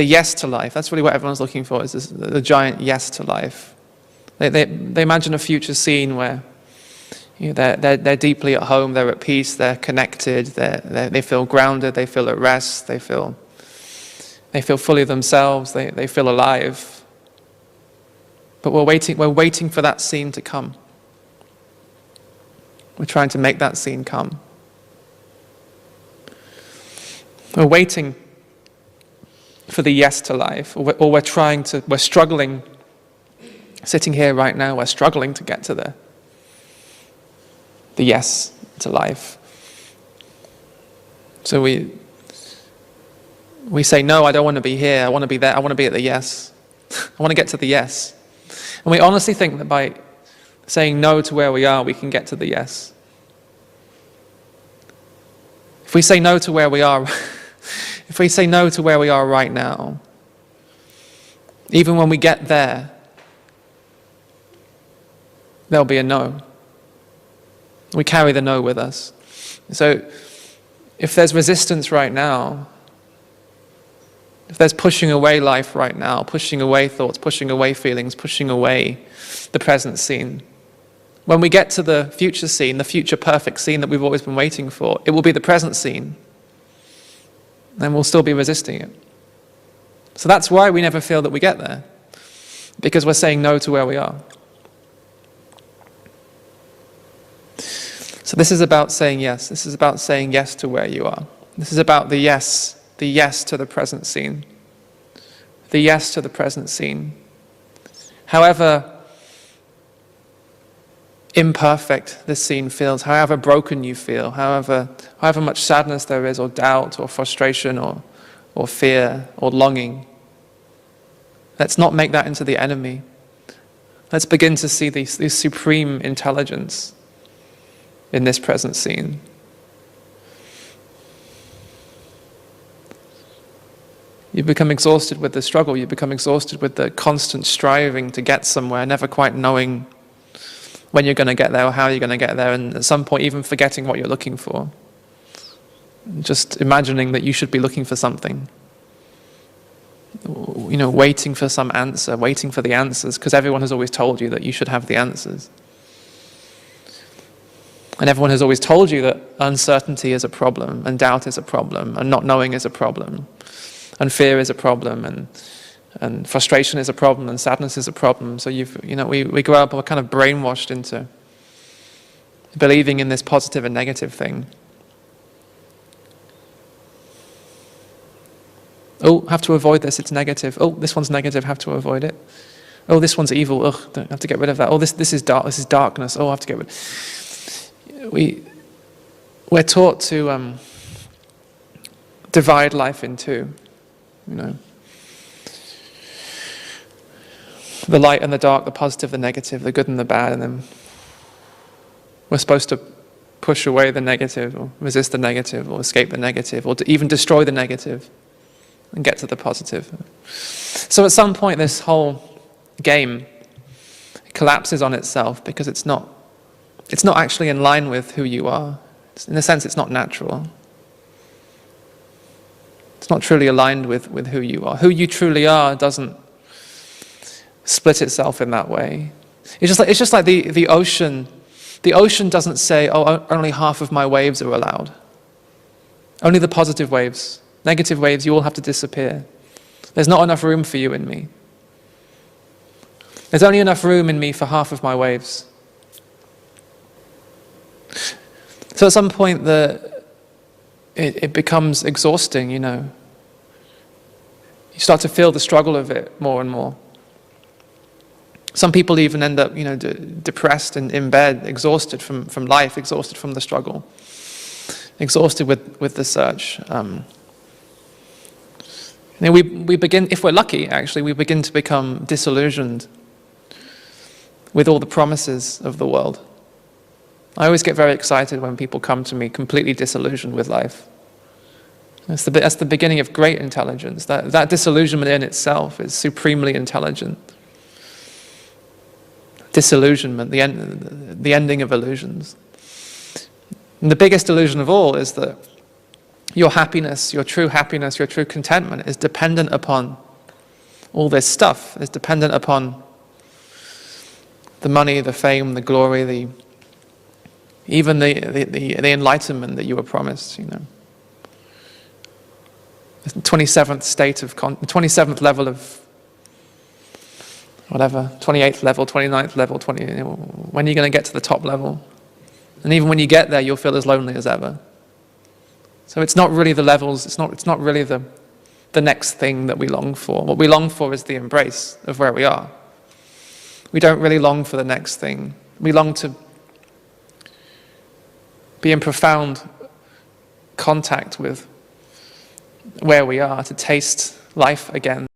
yes to life. That's really what everyone's looking for, is the giant yes to life. They imagine a future scene where they're deeply at home, they're at peace, they're connected, they feel grounded, they feel at rest, they feel fully themselves, they feel alive. But we're waiting for that scene to come. We're trying to make that scene come. We're waiting for the yes to life, or we're struggling, sitting here right now, we're struggling to get to the yes to life. So we say, no, I don't want to be here, I want to be there, I want to be at the yes. I want to get to the yes. And we honestly think that by saying no to where we are, we can get to the yes. If we say no to where we are, if we say no to where we are right now, even when we get there, there'll be a no. We carry the no with us. So if there's resistance right now, if there's pushing away life right now, pushing away thoughts, pushing away feelings, pushing away the present scene, when we get to the future scene, the future perfect scene that we've always been waiting for, it will be the present scene. And we'll still be resisting it. So that's why we never feel that we get there. Because we're saying no to where we are. So this is about saying yes. This is about saying yes to where you are. This is about the yes to the present scene. The yes to the present scene. However imperfect this scene feels, however broken you feel, however much sadness there is, or doubt, or frustration, or fear, or longing, let's not make that into the enemy. Let's begin to see this supreme intelligence in this present scene. You become exhausted with the struggle, you become exhausted with the constant striving to get somewhere, never quite knowing when you're going to get there or how you're going to get there, and at some point even forgetting what you're looking for. Just imagining that you should be looking for something. Waiting for some answer, waiting for the answers, because everyone has always told you that you should have the answers. And everyone has always told you that uncertainty is a problem, and doubt is a problem, and not knowing is a problem, and fear is a problem, and frustration is a problem, and sadness is a problem. So we grow up, we're kind of brainwashed into believing in this positive and negative thing. Oh, have to avoid this, it's negative. Oh, this one's negative, have to avoid it. Oh, this one's evil, ugh, don't have to get rid of that. Oh, this is dark, this is darkness, oh, I have to get rid of it. We're taught to divide life in two, the light and the dark, the positive, the negative, the good and the bad, and then we're supposed to push away the negative, or resist the negative, or escape the negative, or to even destroy the negative and get to the positive. So at some point this whole game collapses on itself, because it's not actually in line with who you are. In a sense, it's not natural. It's not truly aligned with who you are. Who you truly are doesn't split itself in that way. It's just like the ocean. The ocean doesn't say, oh, only half of my waves are allowed. Only the positive waves. Negative waves, you all have to disappear. There's not enough room for you in me. There's only enough room in me for half of my waves. So at some point it becomes exhausting, You start to feel the struggle of it more and more. Some people even end up, depressed and in bed, exhausted from life, exhausted from the struggle, exhausted with the search. We begin, if we're lucky, actually, we begin to become disillusioned with all the promises of the world. I always get very excited when people come to me completely disillusioned with life. That's the beginning of great intelligence. That disillusionment in itself is supremely intelligent. Disillusionment, the ending of illusions. And the biggest illusion of all is that your happiness, your true contentment is dependent upon all this stuff. It's dependent upon the money, the fame, the glory, even the enlightenment that you were promised, you know. The 27th level of whatever, 28th level, 29th level, when are you going to get to the top level? And even when you get there, you'll feel as lonely as ever. So it's not really the levels, it's not really the next thing that we long for. What we long for is the embrace of where we are. We don't really long for the next thing. We long to be in profound contact with where we are, to taste life again,